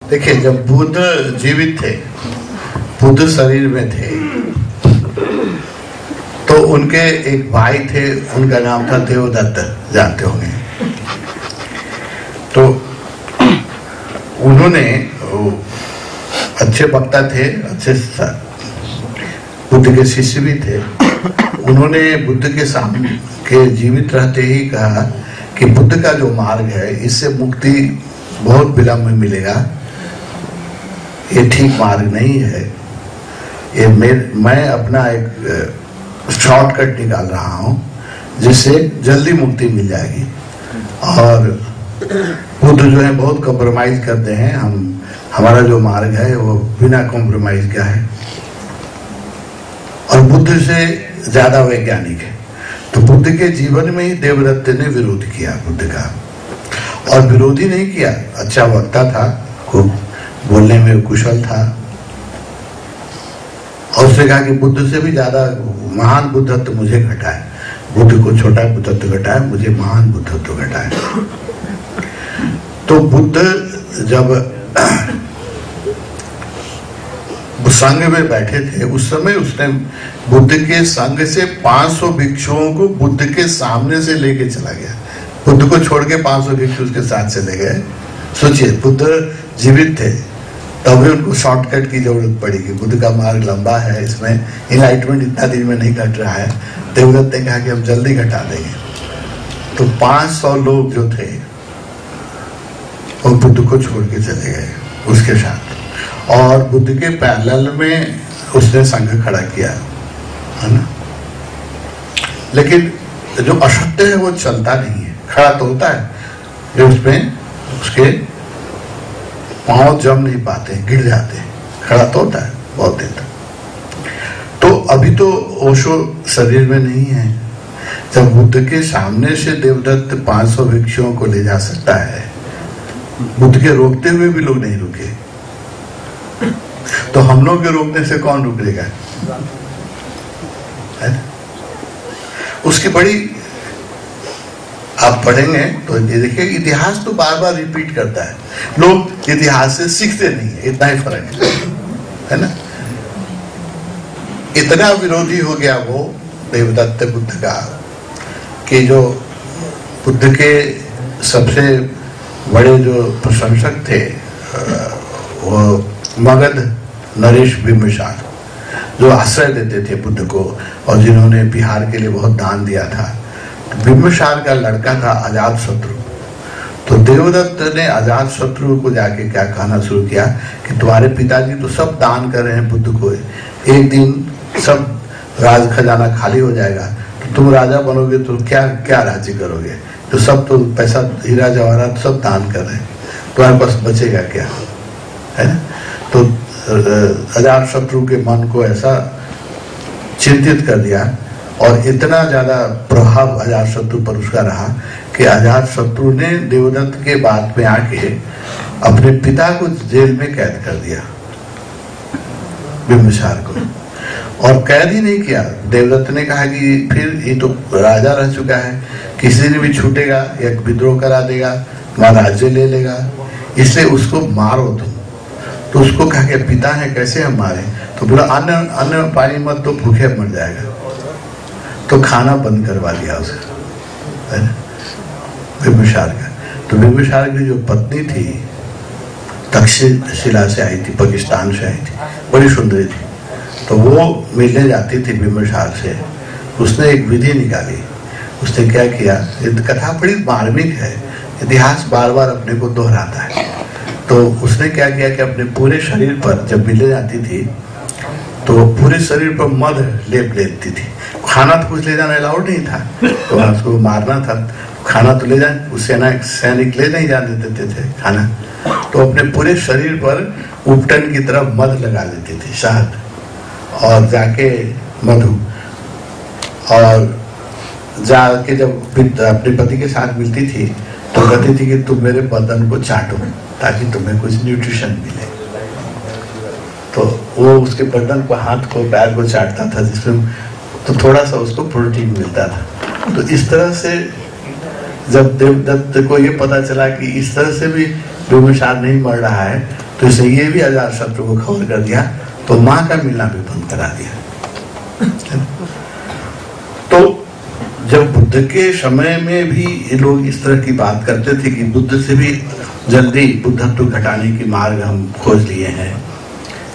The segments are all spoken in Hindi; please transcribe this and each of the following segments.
देखिए, जब बुद्ध जीवित थे, बुद्ध शरीर में थे, तो उनके एक भाई थे, उनका नाम था देवदत्त, जानते होंगे। तो उन्होंने, अच्छे वक्ता थे, अच्छे बुद्ध के शिष्य भी थे। उन्होंने बुद्ध के सामने के जीवित रहते ही कहा कि बुद्ध का जो मार्ग है, इससे मुक्ति बहुत विलंब में मिलेगा, ये ठीक मार्ग नहीं है। ये मैं अपना एक शॉर्टकट निकाल रहा हूं जिससे जल्दी मुक्ति मिल जाएगी। और बुद्ध जो है बहुत कॉम्प्रोमाइज करते हैं, हमारा जो मार्ग है वो बिना कॉम्प्रोमाइज का है, और बुद्ध से ज्यादा वैज्ञानिक है। तो बुद्ध के जीवन में ही देवदत्त ने विरोध किया बुद्ध का, और विरोधी नहीं किया, अच्छा वक्ता था, खूब बोलने में कुशल था, और उसने कहा कि बुद्ध से भी ज्यादा महान बुद्धत्व मुझे घटा है, बुद्ध को छोटा बुद्धत्व घटा है, मुझे महान बुद्धत्व घटा है। तो बुद्ध जब संघ में बैठे थे, उस समय उसने बुद्ध के संघ से 500 भिक्षुओं को बुद्ध के सामने से लेके चला गया। बुद्ध को छोड़ के 500 भिक्षु उसके साथ चले गए। सोचिए, बुद्ध जीवित थे, तभी उनको शॉर्टकट की जरूरत पड़ी कि बुद्ध का मार्ग लंबा है, इसमें इनलाइटमेंट इतना दिन में नहीं घट रहा है। देवदत्त ने कहा कि हम जल्दी घटा देंगे। तो 500 लोग जो थे वो बुद्ध को छोड़ के चले गए उसके साथ, और बुद्ध के पैरेलल में उसने संघ खड़ा किया, है ना। लेकिन जो असत्य है वो चलता नहीं है, खड़ा तो होता है, जो उसमें उसके पांव जम नहीं पाते, गिर जाते हैं, खड़ा तो होता है बहुत देर तक। तो अभी तो ओशो शरीर में नहीं है। जब बुद्ध के सामने से देवदत्त 500 भिक्षुओं को ले जा सकता है, बुद्ध के रोकते हुए भी लोग नहीं रुके, तो हम लोग के रोकने से कौन रुकेगा? उसकी बड़ी, आप पढ़ेंगे तो ये देखिए, इतिहास तो बार बार रिपीट करता है, लोग इतिहास से सीखते नहीं है, इतना ही फर्क है ना। इतना विरोधी हो गया वो देवदत्त बुद्ध का कि जो बुद्ध के सबसे बड़े जो प्रशंसक थे वो मगध नरेश बिंबिसार, जो आश्रय देते थे बुद्ध को और जिन्होंने बिहार के लिए बहुत दान दिया था। तो बिंबिसार का लड़का था अजात शत्रु। तो देवदत्त ने अजात शत्रु को जाके क्या कहना शुरू किया कि तुम्हारे पिताजी तो सब दान कर रहे हैं बुद्ध को, एक दिन सब राज खजाना खाली हो जाएगा, तो तुम राजा बनोगे तो क्या क्या राज्य करोगे? तो सब तो पैसा, हीरा जवाहरात सब दान कर रहे हैं, तुम्हारे पास बचेगा क्या, है ना। तो अजात शत्रु के मन को ऐसा चिंतित कर दिया, और इतना ज्यादा प्रभाव अजात शत्रु पर उसका रहा कि अजात शत्रु ने देवदत्त के बाद में आके अपने पिता को जेल में कैद कर दिया, बिंबिसार को। और कैद ही नहीं किया, देवदत्त ने कहा कि फिर ये तो राजा रह चुका है, किसी ने भी छूटेगा या विद्रोह करा देगा, वहां राज्य ले लेगा, इसलिए उसको मारो तुम। तो उसको कहा कि पिता है, कैसे हम मारे? तो बोला अन्न पानी मत तो भूखे मर जाएगा। तो खाना बंद करवा दिया उसका, है ना, बिंबिसार का। तो बिंबिसार की जो पत्नी थी तक्षशिला से आई थी, पाकिस्तान से आई थी, बड़ी सुंदरी थी। तो वो मिलने जाती थी बिंबिसार से। उसने एक विधि निकाली। उसने क्या किया, ये कथा बड़ी मार्मिक है, इतिहास बार बार अपने को दोहराता है। तो उसने क्या किया कि अपने पूरे शरीर पर जब मिलने जाती थी तो पूरे शरीर पर मध लेप लेती थी। खाना तो कुछ ले जाना अलाउड नहीं था, तो उसको मारना था, खाना तो ले जाए, सैनिक ले नहीं जाने देते थे खाना। तो अपने पूरे शरीर पर उपटन की तरफ मध लगा लेती थी, शहद, और जाके मधु, और जाके जब अपने पति के साथ मिलती थी तो कहती थी कि तुम मेरे बदन को चाटो ताकि तुम्हें कुछ न्यूट्रिशन मिले। तो वो उसके बदन को, हाथ को, पैर को चाटता था, जिसमें तो थोड़ा सा उसको प्रोटीन मिलता था। तो इस तरह से जब देवदत्त को ये पता चला कि इस तरह से भी बिंबिसार नहीं मर रहा है, तो इसे ये भी अजातशत्रु को खबर कर दिया, तो माँ का मिलना भी बंद करा दिया। तो जब बुद्ध के समय में भी ये लोग इस तरह की बात करते थे कि बुद्ध से भी जल्दी बुद्धत्व घटाने की मार्ग हम खोज लिए हैं,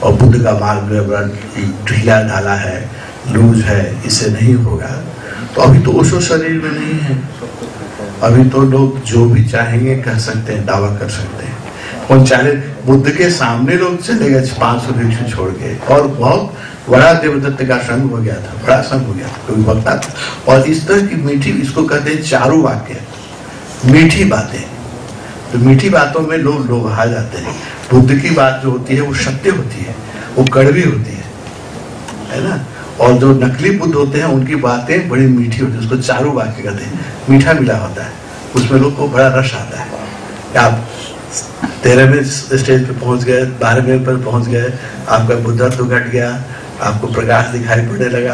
और बुद्ध का मार्ग बड़ा ढीला ढाला है, लूज है, इससे नहीं होगा, तो अभी तो ओशो शरीर में नहीं है। अभी तो लोग जो भी चाहेंगे कह सकते हैं, दावा कर सकते हैं। कौन चाहे बुद्ध के सामने लोग चले गए 500 भिक्षु छोड़ के, और बहुत बड़ा देवदत्त का संघ हो गया था, बड़ा संघ हो गया था, कोई वक्ता था। और इस तरह की मीठी, इसको कहते हैं चारु वाक्य, मीठी बातें। तो मीठी बातों में लोग लोभा जाते हैं। बुद्ध की बात जो होती है वो सत्य होती है, वो कड़वी होती है ना। और जो नकली बुद्ध होते हैं उनकी बातें बड़ी मीठी होती है, उसको चारु वाक्य कहते हैं, मीठा मिला होता है, उसमें लोग को बड़ा रस आता है। आप 13वें स्टेज पे पहुंच गए, 12वें पर पहुंच गए, आपका बुद्धत्व घट गया, आपको प्रकाश दिखाई पड़ने लगा,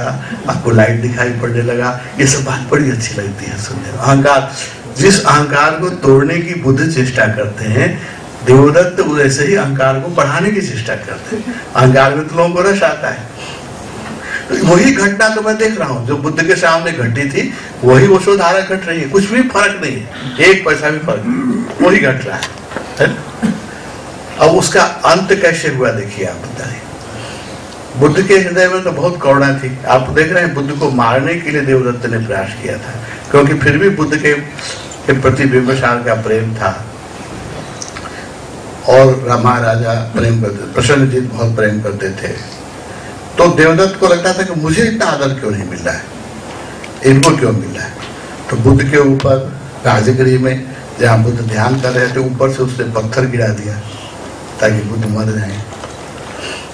आपको लाइट दिखाई पड़ने लगा, ये सब बात बड़ी अच्छी लगती है सुनने में। अहंकार, जिस अहंकार को तोड़ने की बुद्ध चेष्टा करते हैं, देवदत्त वैसे ही अहंकार को बढ़ाने की चेष्टा करते हैं। अहंकार में तो लोगों को रस आता है। तो वही घटना तो मैं देख रहा हूँ जो बुद्ध के सामने घटी थी, वही ओशोधारा घट रही है, कुछ भी फर्क नहीं है, 1 पैसा भी फर्क नहीं, वही घट रहा है। अब उसका अंत कैसे हुआ देखिए आप बताइए। बुद्ध के हृदय में तो बहुत करुणा थी। आप देख रहे हैं बुद्ध को मारने के लिए देवदत्त ने प्रयास किया था, क्योंकि फिर भी बुद्ध के प्रति बिंबिसार का प्रेम था, और महाराजा प्रेम करते, प्रसन्नजीत बहुत प्रेम करते थे। तो देवदत्त को लगता था कि मुझे इतना आदर क्यों नहीं मिल रहा है, इनको क्यों मिल रहा है। तो बुद्ध के ऊपर राजगृह में जहाँ बुद्ध ध्यान कर रहे थे, ऊपर से उसने पत्थर गिरा दिया ताकि बुद्ध मर जाए।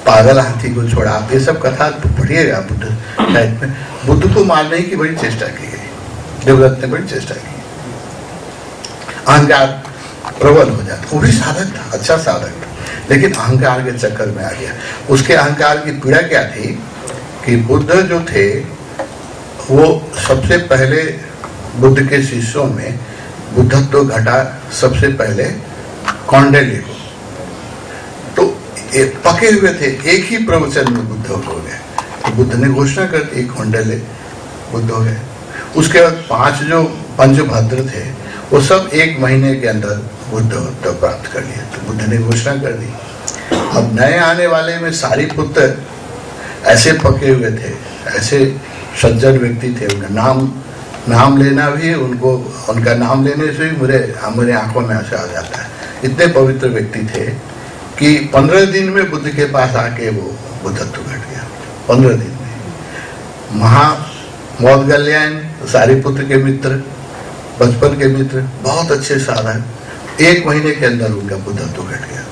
पागल हाथी को छोड़ा, आप ये सब कथा पढ़िएगा बुद्ध बुद्ध को मारने की बड़ी चेष्टा की गई, देवदत्त ने बड़ी चेष्टा की। अहंकार प्रबल हो जाता, वो भी साधक था, अच्छा साधक था, लेकिन अहंकार के चक्कर में आ गया। उसके अहंकार की पीड़ा क्या थी कि बुद्ध जो थे वो सबसे पहले बुद्ध के शिष्यों में बुद्धत्व घटा सबसे पहले कौंडिल्य को। तो पके हुए थे, एक ही प्रवचन में बुद्ध हो गए। तो बुद्ध ने घोषणा कर दी कौंडिल्य बुद्ध हो गए। उसके बाद 5 जो पंचभद्र थे वो सब 1 महीने के अंदर बुद्धत्व प्राप्त कर लिया। तो बुद्ध ने घोषणा कर दी। अब नए आने वाले में सारिपुत्र ऐसे पके हुए थे, ऐसे सज्जन व्यक्ति थे, उनका नाम लेना भी, उनको उनका नाम लेने से ही मेरे आंखों में आंसू आ जाता है। इतने पवित्र व्यक्ति थे कि 15 दिन में बुद्ध के पास आके वो बुद्धत्व घट गया। 15 दिन में मौदगल्यायन सारिपुत्र के मित्र, बचपन के मित्र, बहुत अच्छे साधक, 1 महीने के अंदर उनका बुद्धत्व घट गया।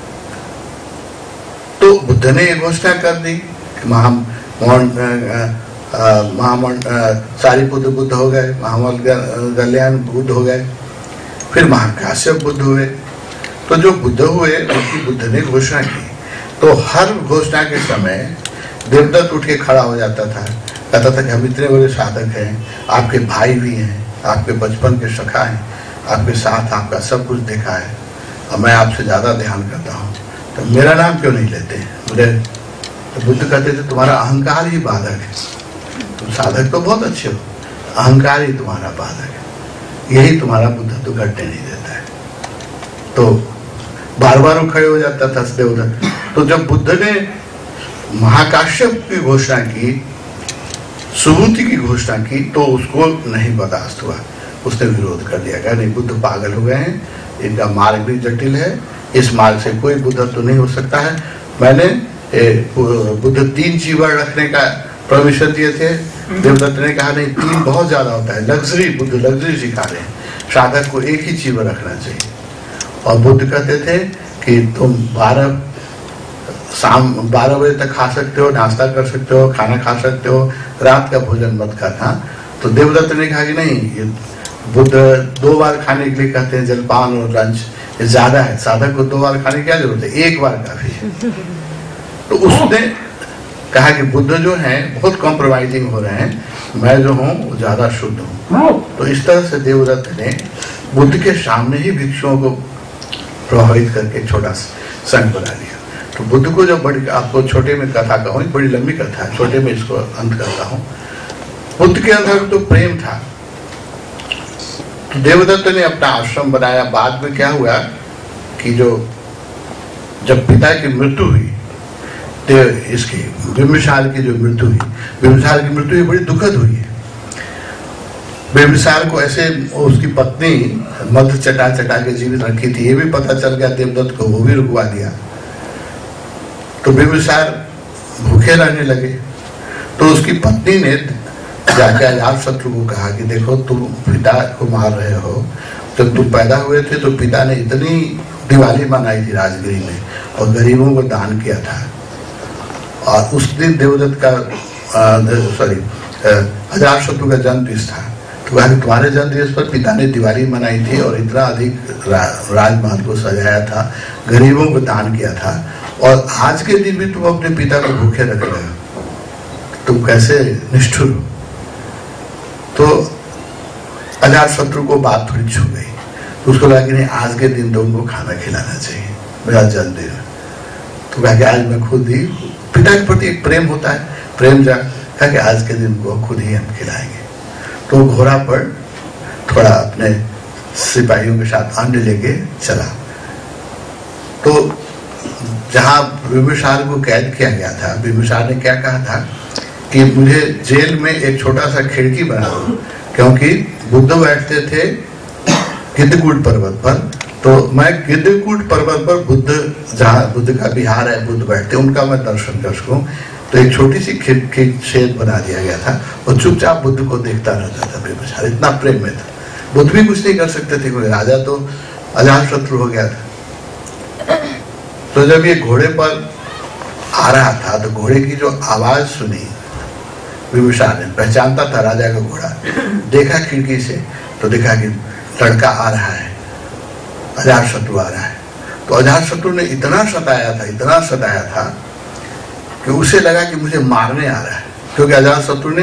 तो बुद्ध ने ये घोषणा कर दी कि सारिपुत्र बुद्ध हो गए, महामौदगल्यायन बुद्ध हो गए, फिर महाकाश्यप बुद्ध हुए। तो जो बुद्ध हुए उनकी बुद्ध ने घोषणा की। तो हर घोषणा के समय देवदत्त उठ के खड़ा हो जाता था, कहता था कि हम इतने बड़े साधक हैं, आपके भाई भी हैं, आपके बचपन के सखा हैं, आपके साथ आपका सब कुछ देखा है, और मैं आपसे ज्यादा ध्यान करता हूँ, तो मेरा नाम क्यों नहीं लेते मुझे। तो बुद्ध कहते थे तुम्हारा अहंकार ही बाधक है, तुम साधक तो बहुत अच्छे हो, अहंकार ही तुम्हारा बाधक है, यही तुम्हारा बुद्धत्व घटने नहीं देता है। तो बार बार खड़े हो जाता था देवदत्त। तो जब बुद्ध ने महाकाश्यप की घोषणा की, सुबूति की घोषणा की, तो उसको नहीं बर्दाश्त हुआ, उसने विरोध कर दिया। कहा नहीं, बुद्ध पागल हो गए हैं, इनका मार्ग भी जटिल है, इस मार्ग से कोई बुद्धत्व तो नहीं हो सकता है। मैंने बुद्ध 3 चीवर रखने का परमिशन दिए थे, देवदत्त ने कहा नहीं, 3 बहुत ज्यादा होता है, लग्जरी, बुद्ध लग्जरी सिखा रहे हैं, साधक को 1 ही चीवर रखना चाहिए। और बुद्ध कहते थे कि तुम 12 बजे तक खा सकते हो, नाश्ता कर सकते हो, खाना खा सकते हो, रात का भोजन मत खाना। तो देवदत्त ने कहा कि नहीं, ये बुद्ध 2 बार खाने के लिए कहते हैं, जलपान और लंच, ये ज्यादा है, साधक को 2 बार खाने की क्या जरूरत है, 1 बार काफी है। तो उसने कहा कि बुद्ध जो है बहुत कॉम्प्रोमाइजिंग हो रहे हैं, मैं जो हूँ वो ज्यादा शुद्ध हूँ। तो इस तरह से देवदत्त ने बुद्ध के सामने ही भिक्षुओं को प्रभावित करके छोड़ा संघ बना लिया। तो बुद्ध को जब बड़ी, आपको छोटे में कथा कहूँ, बड़ी लंबी कथा है, छोटे में इसको अंत करता हूँ। बुद्ध के अंदर तो प्रेम था। तो देवदत्त ने अपना आश्रम बनाया। बाद में क्या हुआ कि जब पिता की मृत्यु हुई, इसकी बिंबिसार की जो मृत्यु हुई, बिंबिसार की मृत्यु बड़ी दुखद हुई है। बिंबिसार को ऐसे उसकी पत्नी मध चटा चटा के जीवित रखी थी, ये भी पता चल गया देवदत्त को, वो भी रुकवा दिया। तो बिंबिसार भूखे रहने लगे। तो उसकी पत्नी ने जाके अजातशत्रु को कहा कि देखो, तुम पिता को मार रहे हो, जब तुम पैदा हुए थे तो पिता ने इतनी दिवाली मनाई थी राजगिरी में और गरीबों को दान किया था। और उस दिन देवदत्त का अजातशत्रु का जन्म दिवस था। तो कहा कि तुम्हारे जन्म दिवस पर पिता ने दिवाली मनाई थी और इतना अधिक राजमहल को सजाया था, गरीबों को दान किया था, और आज के दिन भी तुम अपने पिता को भूखे रख रहे हो, तुम कैसे निष्ठुर हो। तो अजातशत्रु को बात थोड़ी छू गई। तो उसको लगा कि नहीं, आज के दिन तो उनको खाना खिलाना चाहिए, मेरा जन्मदिन। तो कहा कि आज मैं खुद ही, पिता के प्रति एक प्रेम होता है, प्रेम कहा कि आज के दिन को खुद ही हम खिलाएंगे। तो घोड़ा पर थोड़ा अपने सिपाहियों के साथ अन्न लेके चला। तो जहां बिंबिसार को कैद किया गया था, बिंबिसार ने क्या कहा था कि मुझे जेल में एक छोटा सा खिड़की बना दो, क्योंकि बुद्ध बैठते थे गिद्धकूट पर्वत पर। तो मैं गिद्धकूट पर्वत पर बुद्ध, जहाँ बुद्ध का विहार है, बुद्ध बैठते, उनका मैं दर्शन कर सकूं। तो एक छोटी सी खिड़की छेद बना दिया गया था और चुपचाप बुद्ध को देखता रहता था बिंबिसार, इतना प्रेम में था। बुद्ध भी कुछ नहीं कर सकते थे, कोई राजा तो अजातशत्रु हो गया था। तो जब ये घोड़े पर आ रहा था तो घोड़े की जो आवाज सुनी, बिंबिसार ने पहचानता था राजा का घोड़ा, देखा खिड़की से तो देखा कि लड़का आ रहा है, अजातशत्रु आ रहा है। तो अजातशत्रु ने इतना सताया था कि उसे लगा कि मुझे मारने आ रहा है, क्योंकि अजातशत्रु ने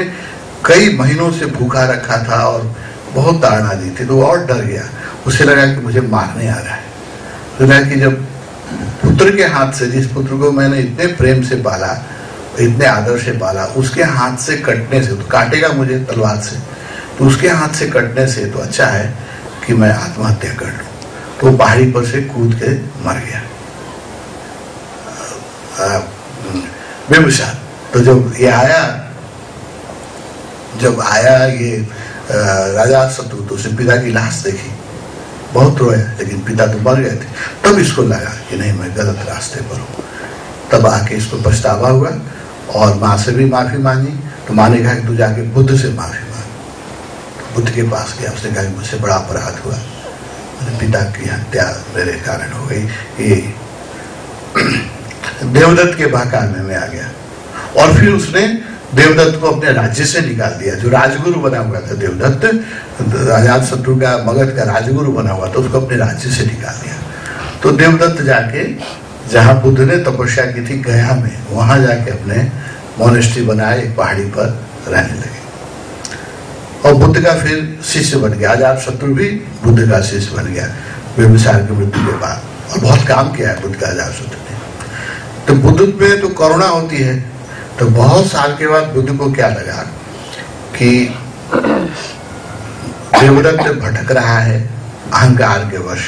कई महीनों से भूखा रखा था और बहुत ताड़ना दी थी। तो वो और डर गया, उसे लगा कि मुझे मारने आ रहा है। तो लगा कि जब पुत्र के हाथ से, जिस पुत्र को मैंने इतने प्रेम से पाला, इतने आदर से पाला, उसके हाथ से कटने से, तो काटेगा मुझे तलवार से, तो उसके हाथ से कटने से तो अच्छा है कि मैं आत्महत्या कर लूं। तो पहाड़ी पर से कूद के मर गया बिंबिसार। तो जब आया ये राजा शत्रु, तो उसने पिता की लाश देखी, बहुत रोया, लेकिन पिता तो मर गए थे। तब इसको लगा कि नहीं, मैं गलत रास्ते पर हूँ। तब आके इसको पछतावा हुआ और माँ से भी माफी मांगी। तो माँ ने कहा कि तू जाके बुद्ध से माफी मांग। तो बुद्ध के पास गया, उसने कहा कि मुझसे बड़ा अपराध हुआ, मेरे पिता की हत्या मेरे कारण हो गई। ये देवदत्त के बहकाने में आ गया और फिर उसने देवदत्त को अपने राज्य से निकाल दिया। जो राजगुरु बना हुआ था देवदत्त, अजातशत्रु का मगध का राजगुरु बना हुआ था, उसको अपने राज्य से निकाल दिया। तो देवदत्त जाके, जहां बुद्ध ने तपस्या की थी गया में, वहां जाके अपने मोनेस्ट्री बनाए, एक पहाड़ी पर रहने लगे और बुद्ध का फिर शिष्य बन गया। अजातशत्रु भी बुद्ध का शिष्य बन गया बिंबिसार की मृत्यु के बाद, और बहुत काम किया है बुद्ध का अजातशत्रु ने। तो बुद्ध में तो करुणा होती है। तो बहुत साल के बाद बुद्ध को क्या लगा कि देवदत्त भटक रहा है अहंकार के वश,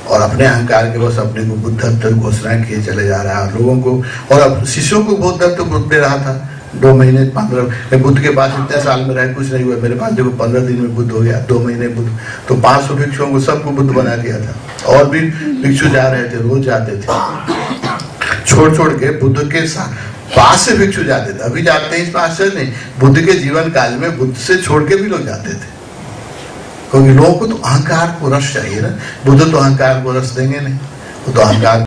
और अपने अहंकार के वश अपने को बुद्धत्व घोषणा किए चले जा रहा है लोगों को, और अब शिष्यों को बुद्धत्व बुद्ध दे रहा था। 2 महीने 15 बुद्ध के पास इतने साल में रहे, कुछ नहीं हुआ। मेरे पास देखो 15 दिन में बुद्ध हो गया, 2 महीने बुद्ध। तो 500 भिक्षुओं को सबको बुद्ध बना दिया था। और भी भिक्षु जा रहे थे, रोज जाते थे, छोड़ के बुद्ध के पास से भिक्षु जाते थे। अभी जाते हैं, इसमें आश्चर्य नहीं। बुद्ध के जीवन काल में बुद्ध से छोड़ के भी लोग जाते थे, क्योंकि लोगों को तो अहंकार को रस चाहिए ना। बुद्ध तो अहंकार को रस देंगे नहीं, वो तो अहंकार